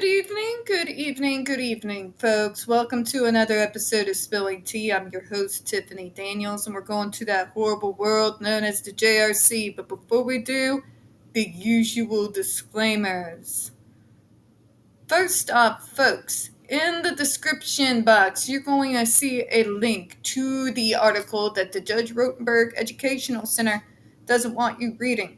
Good evening, folks. Welcome to another episode of Spilling Tea. I'm your host, Tiffany Daniels, and we're going to that horrible world known as the JRC. But before we do, the usual disclaimers. First off, folks, in the description box, you're going to see a link to the article that the Judge Rotenberg Educational Center doesn't want you reading.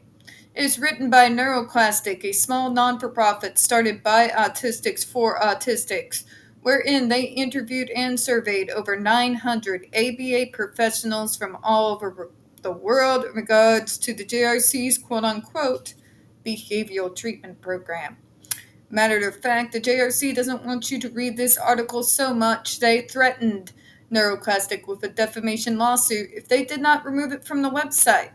It is written by NeuroClastic, a small non-for-profit started by autistics for autistics, wherein they interviewed and surveyed over 900 ABA professionals from all over the world in regards to the JRC's quote-unquote behavioral treatment program. Matter of fact, the JRC doesn't want you to read this article so much they threatened NeuroClastic with a defamation lawsuit if they did not remove it from the website.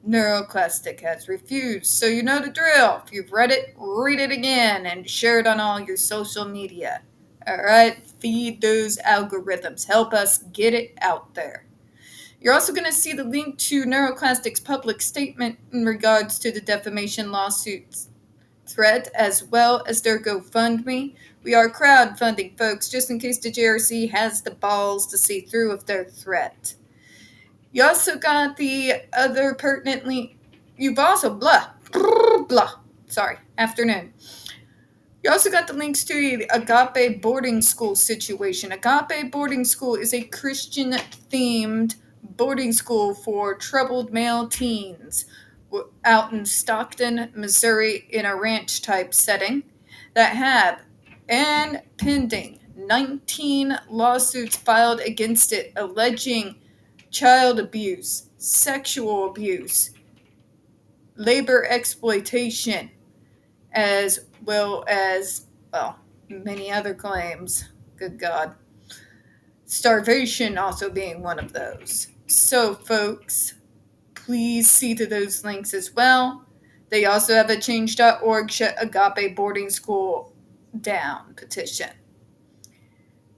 NeuroClastic has refused, so you know the drill. If you've read it, read it again and share it on all your social media. Alright, feed those algorithms. Help us get it out there. You're also going to see the link to NeuroClastic's public statement in regards to the defamation lawsuits threat, as well as their GoFundMe. We are crowdfunding, folks, just in case the JRC has the balls to see through with their threat. You also got the other pertinent link. You've also, afternoon. You also got the links to the Agape boarding school situation. Agape boarding school is a Christian-themed boarding school for troubled male teens out in Stockton, Missouri, in a ranch-type setting that have, and pending, 19 lawsuits filed against it alleging child abuse, sexual abuse, labor exploitation, as well as, many other claims. Good God. Starvation also being one of those. So, folks, please see to those links as well. They also have a change.org shut Agape boarding school down petition.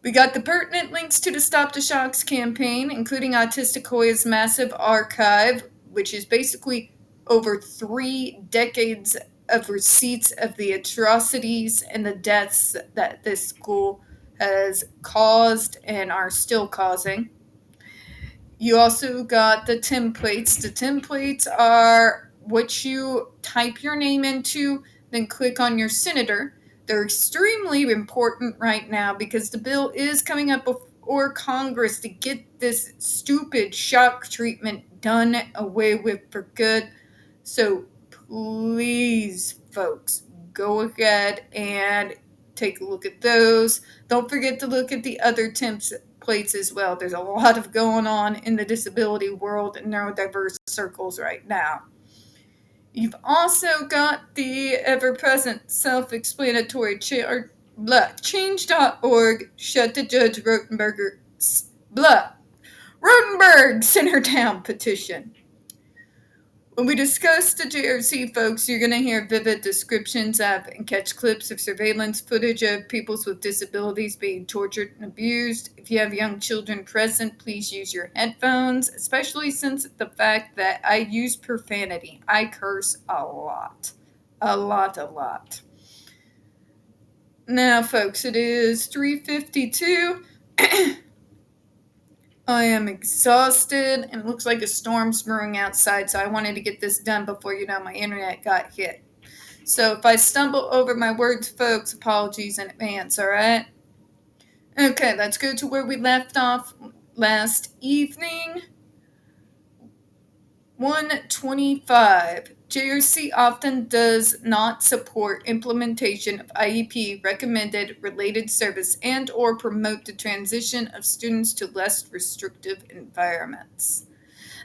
We got the pertinent links to the Stop the Shocks campaign, including Autistic Hoya's massive archive, which is basically over 3 decades of receipts of the atrocities and the deaths that this school has caused and are still causing. You also got the templates. The templates are what you type your name into, then click on your senator. They're extremely important right now because the bill is coming up before Congress to get this stupid shock treatment done away with for good. So please, folks, go ahead and take a look at those. Don't forget to look at the other templates as well. There's a lot of going on in the disability world and neurodiverse circles right now. You've also got the ever-present self-explanatory change.org shut the Judge Rotenberg Center down petition. When we discuss the JRC, folks, you're going to hear vivid descriptions of and catch clips of surveillance footage of people with disabilities being tortured and abused. If you have young children present, please use your headphones, especially since the fact that I use profanity. I curse a lot. A lot. Now, folks, it is 3:52. I am exhausted, and it looks like a storm's brewing outside, so I wanted to get this done before, my internet got hit. So if I stumble over my words, folks, apologies in advance, alright? Okay, let's go to where we left off last evening. 125. JRC often does not support implementation of IEP recommended related service and or promote the transition of students to less restrictive environments.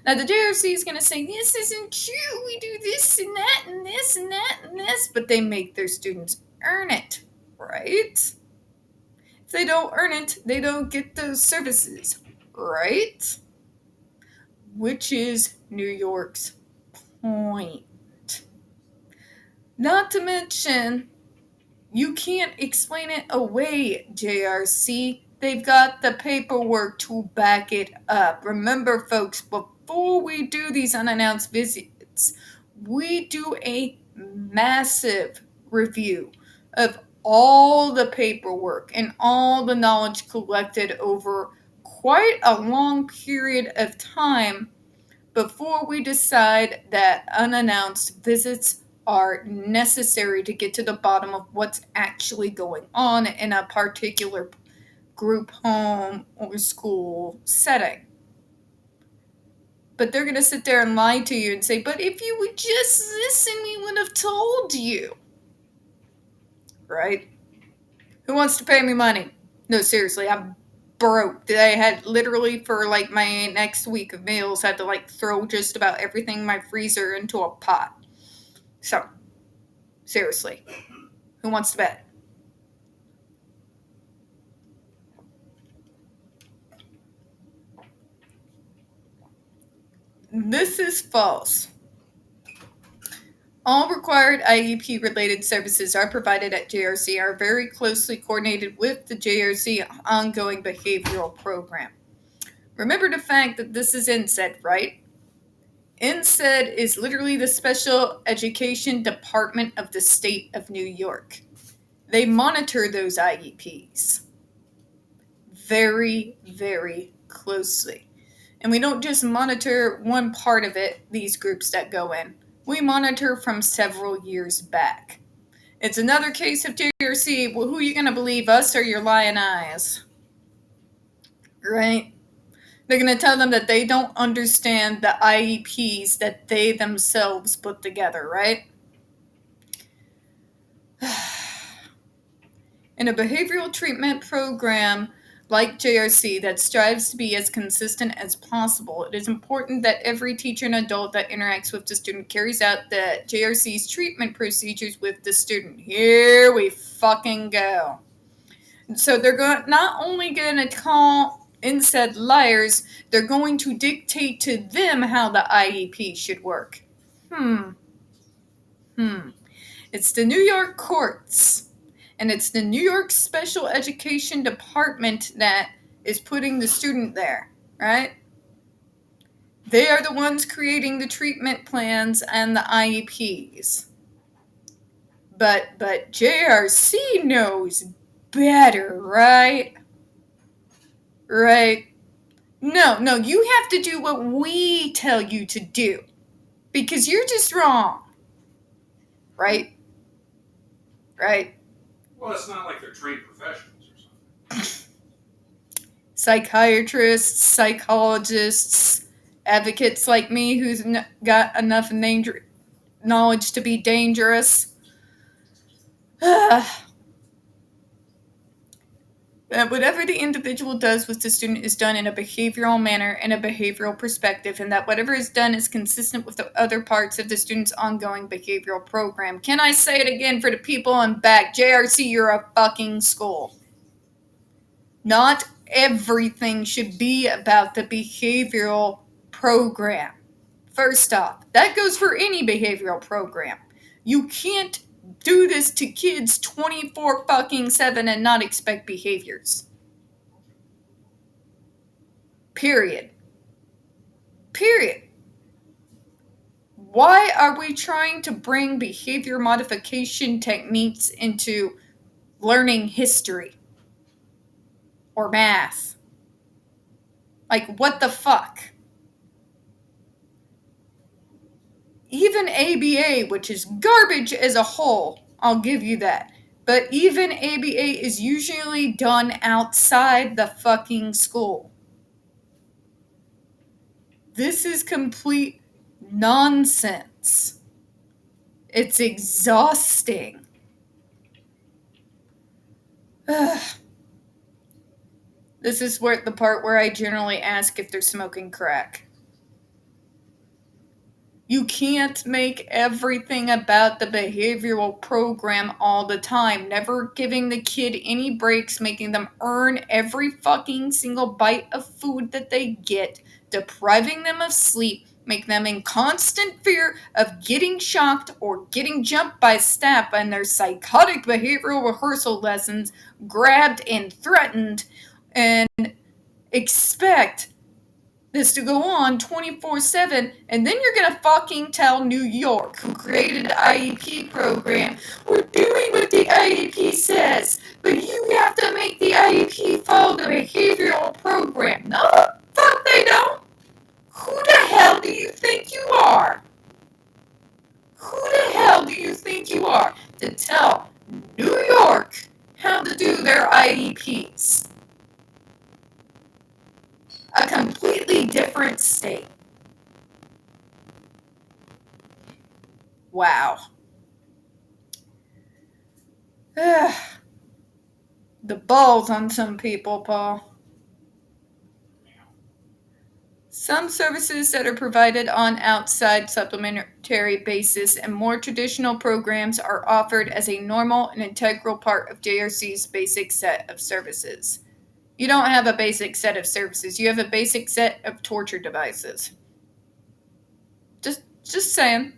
Now the JRC is going to say, this isn't true, we do this and that and this and that and this, but they make their students earn it, right? If they don't earn it, they don't get those services, right? Which is New York's point. Not to mention, you can't explain it away, JRC. They've got the paperwork to back it up. Remember, folks, before we do these unannounced visits, we do a massive review of all the paperwork and all the knowledge collected over quite a long period of time before we decide that unannounced visits are necessary to get to the bottom of what's actually going on in a particular group home or school setting. But they're going to sit there and lie to you and say, but if you would just listen, we would have told you. Right? Who wants to pay me money? No, seriously, I'm broke. I had literally for like my next week of meals had to like throw just about everything in my freezer into a pot. So, seriously, who wants to bet? This is false. All required IEP-related services are provided at JRC are very closely coordinated with the JRC ongoing behavioral program. Remember the fact that this is NSED, right? NSED is literally the Special Education Department of the State of New York. They monitor those IEPs very, very closely. And we don't just monitor one part of it, these groups that go in. We monitor from several years back. It's another case of JRC. Well, who are you going to believe, us or your lying eyes? Right? They're going to tell them that they don't understand the IEPs that they themselves put together, right? In a behavioral treatment program like JRC that strives to be as consistent as possible, it is important that every teacher and adult that interacts with the student carries out the JRC's treatment procedures with the student. Here we fucking go. So they're not only going to call NSED liars, they're going to dictate to them how the IEP should work. It's the New York courts. And it's the New York Special Education Department that is putting the student there, right? They are the ones creating the treatment plans and the IEPs. But JRC knows better, right? Right? No, you have to do what we tell you to do. Because you're just wrong. Right? Right? Well, it's not like they're trained professionals or something. Psychiatrists, psychologists, advocates like me who's got enough knowledge to be dangerous. Whatever the individual does with the student is done in a behavioral manner and a behavioral perspective, and that whatever is done is consistent with the other parts of the student's ongoing behavioral program. Can I say it again for the people in back? JRC, you're a fucking school. Not everything should be about the behavioral program. First off, that goes for any behavioral program. You can't do this to kids 24/7 and not expect behaviors. Period. Why are we trying to bring behavior modification techniques into learning history or math? Like, what the fuck? Even ABA, which is garbage as a whole, I'll give you that. But even ABA is usually done outside the fucking school. This is complete nonsense. It's exhausting. This is the part where I generally ask if they're smoking crack. You can't make everything about the behavioral program all the time, never giving the kid any breaks, making them earn every fucking single bite of food that they get, depriving them of sleep, make them in constant fear of getting shocked or getting jumped by staff in their psychotic behavioral rehearsal lessons, grabbed and threatened, and expect this to go on 24/7, and then you're gonna fucking tell New York, who created the IEP program, we're doing what the IEP says. to tell New York how to do their IEPs. A completely different state. Wow. The balls on some people, Paul. Some services that are provided on outside supplementary basis and more traditional programs are offered as a normal and integral part of JRC's basic set of services. You don't have a basic set of services. You have a basic set of torture devices. Just saying.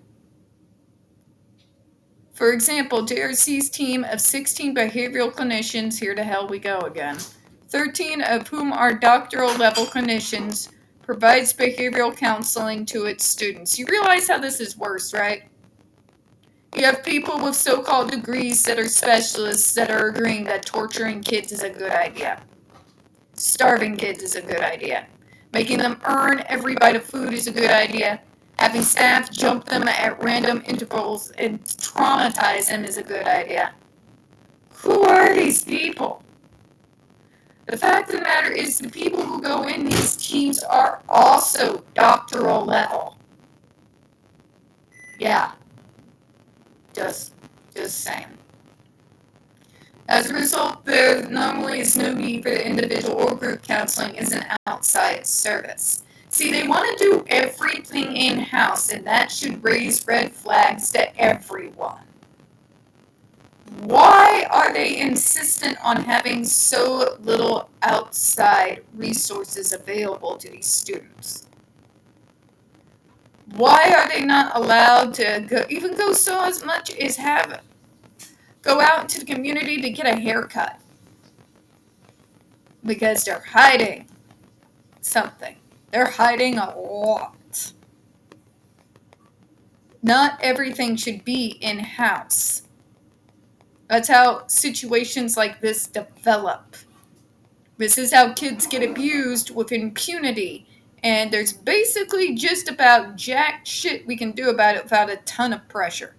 For example, JRC's team of 16 behavioral clinicians, here to hell we go again, 13 of whom are doctoral level clinicians, provides behavioral counseling to its students. You realize how this is worse, right? You have people with so-called degrees that are specialists that are agreeing that torturing kids is a good idea. Starving kids is a good idea. Making them earn every bite of food is a good idea. Having staff jump them at random intervals and traumatize them is a good idea. Who are these people? The fact of the matter is the people who go in these teams are also doctoral level. Yeah. Just saying. As a result, there normally is no need for the individual or group counseling as an outside service. See, they want to do everything in-house, and that should raise red flags to everyone. Why are they insistent on having so little outside resources available to these students? Why are they not allowed to even go so as much as go out into the community to get a haircut? Because they're hiding something. They're hiding a lot. Not everything should be in-house. That's how situations like this develop. This is how kids get abused with impunity. And there's basically just about jack shit we can do about it without a ton of pressure.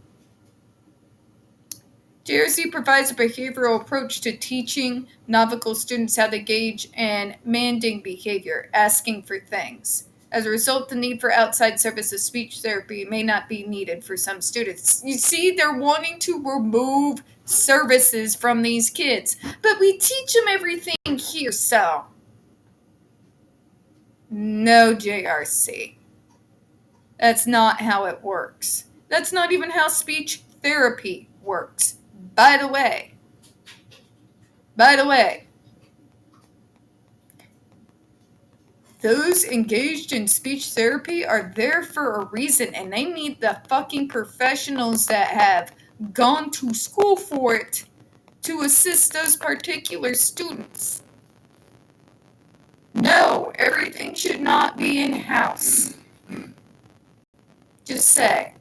JRC provides a behavioral approach to teaching novical students how to gauge and manding behavior, asking for things. As a result, the need for outside services speech therapy may not be needed for some students. You see, they're wanting to remove services from these kids. But we teach them everything here, so. No, JRC. That's not how it works. That's not even how speech therapy works. By the way, those engaged in speech therapy are there for a reason, and they need the fucking professionals that have gone to school for it to assist those particular students. No, everything should not be in-house. Just say.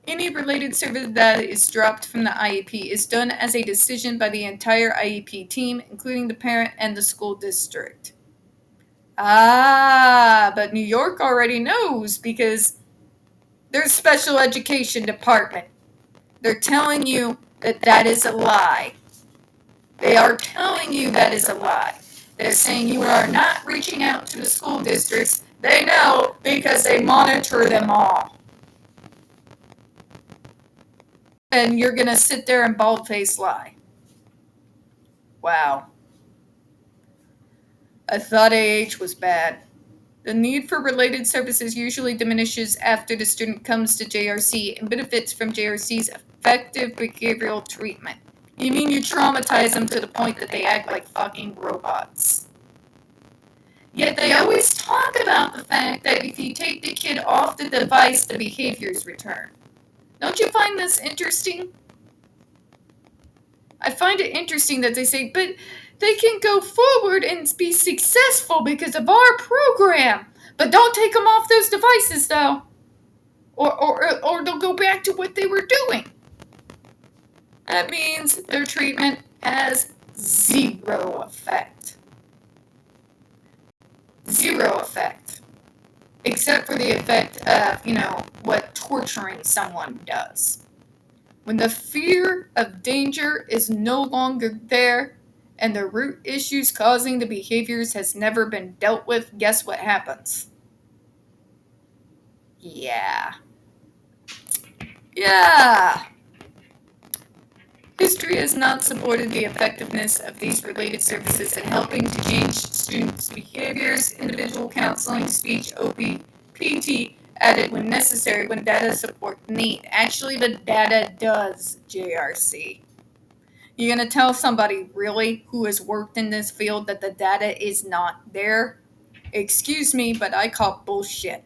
Any related service that is dropped from the IEP is done as a decision by the entire IEP team, including the parent and the school district. But New York already knows because their special education department. They're telling you that that is a lie. They are telling you that is a lie. They're saying you are not reaching out to the school districts. They know because they monitor them all. And you're going to sit there and bald-faced lie. Wow. I thought AH was bad. The need for related services usually diminishes after the student comes to JRC and benefits from JRC's effective behavioral treatment. You mean you traumatize them to the point that they act like fucking robots. Yet they always talk about the fact that if you take the kid off the device, the behaviors return. Don't you find this interesting? I find it interesting that they say, but they can go forward and be successful because of our program. But don't take them off those devices, though. Or they'll go back to what they were doing. That means their treatment has zero effect. Zero effect. Except for the effect of, what torturing someone does. When the fear of danger is no longer there and the root issues causing the behaviors has never been dealt with, guess what happens? Yeah. History has not supported the effectiveness of these related services in helping to change students' behaviors. Individual counseling, speech, OP, PT, added when necessary when data support need. Actually, the data does, JRC. You're going to tell somebody, really, who has worked in this field that the data is not there? Excuse me, but I call bullshit.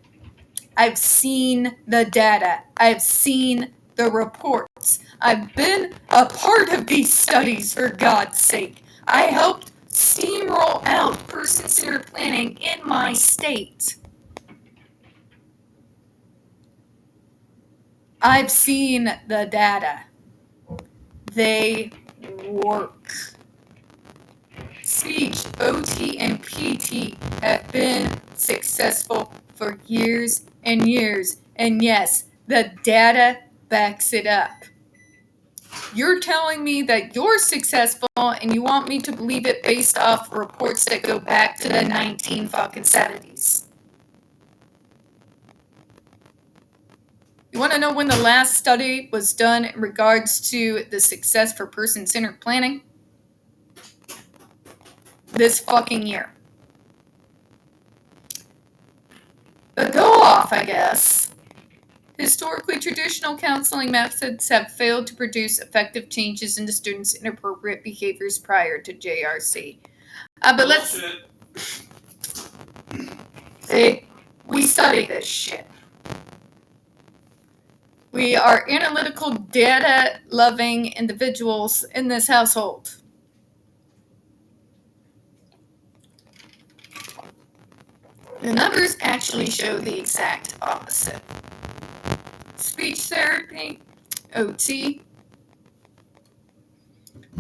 I've seen the data. I've seen the reports. I've been a part of these studies, for God's sake. I helped steamroll out person-centered planning in my state. I've seen the data. They work. Speech, OT, and PT have been successful for years and years. And yes, the data backs it up. You're telling me that you're successful and you want me to believe it based off reports that go back to the 1970s. You want to know when the last study was done in regards to the success for person-centered planning? This fucking year. But go off, I guess. Historically, traditional counseling methods have failed to produce effective changes in the students' inappropriate behaviors prior to JRC. But let's see. We study this shit. We are analytical, data-loving individuals in this household. The numbers actually show the exact opposite. Speech therapy, OT,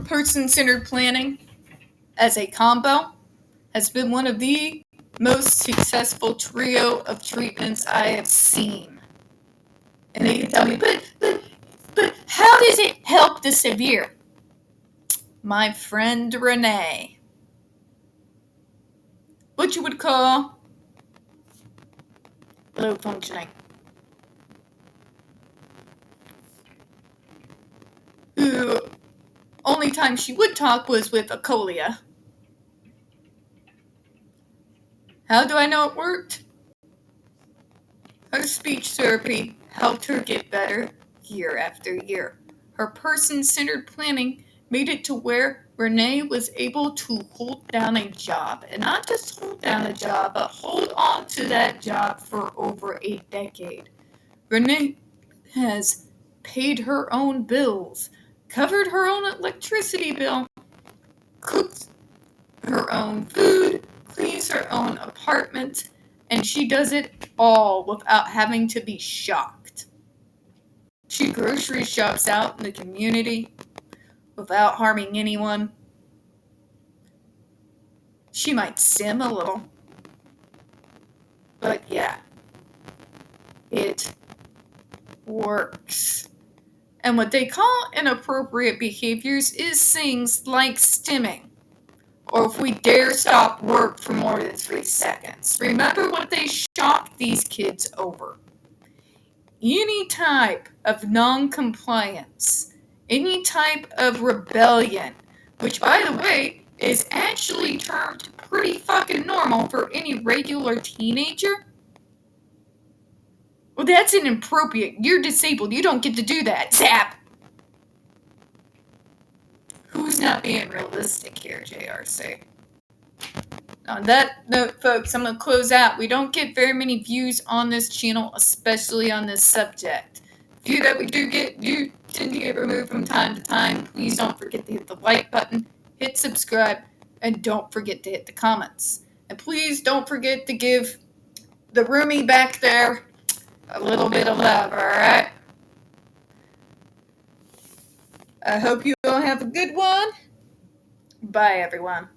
person-centered planning as a combo has been one of the most successful trio of treatments I have seen. And they can tell me, but how does it help the severe? My friend Renee, what you would call low functioning, who only time she would talk was with Acolia. How do I know it worked? Her speech therapy helped her get better year after year. Her person-centered planning made it to where Renee was able to hold down a job. And not just hold down a job, but hold on to that job for over a decade. Renee has paid her own bills, covered her own electricity bill, cooked her own food, cleans her own apartment, and she does it all without having to be shocked. She grocery shops out in the community without harming anyone. She might sim a little, but yeah, it works. And what they call inappropriate behaviors is things like stimming, or if we dare stop work for more than 3 seconds. Remember what they shocked these kids over. Any type of non-compliance, any type of rebellion, which, by the way, is actually termed pretty fucking normal for any regular teenager. Well, that's inappropriate. You're disabled. You don't get to do that. Zap! Who's not being realistic here, JRC? On that note, folks, I'm going to close out. We don't get very many views on this channel, especially on this subject. The few that we do get, do tend to get removed from time to time. Please don't forget to hit the like button, hit subscribe, and don't forget to hit the comments. And please don't forget to give the roomie back there a little bit of love, alright? I hope you all have a good one. Bye, everyone.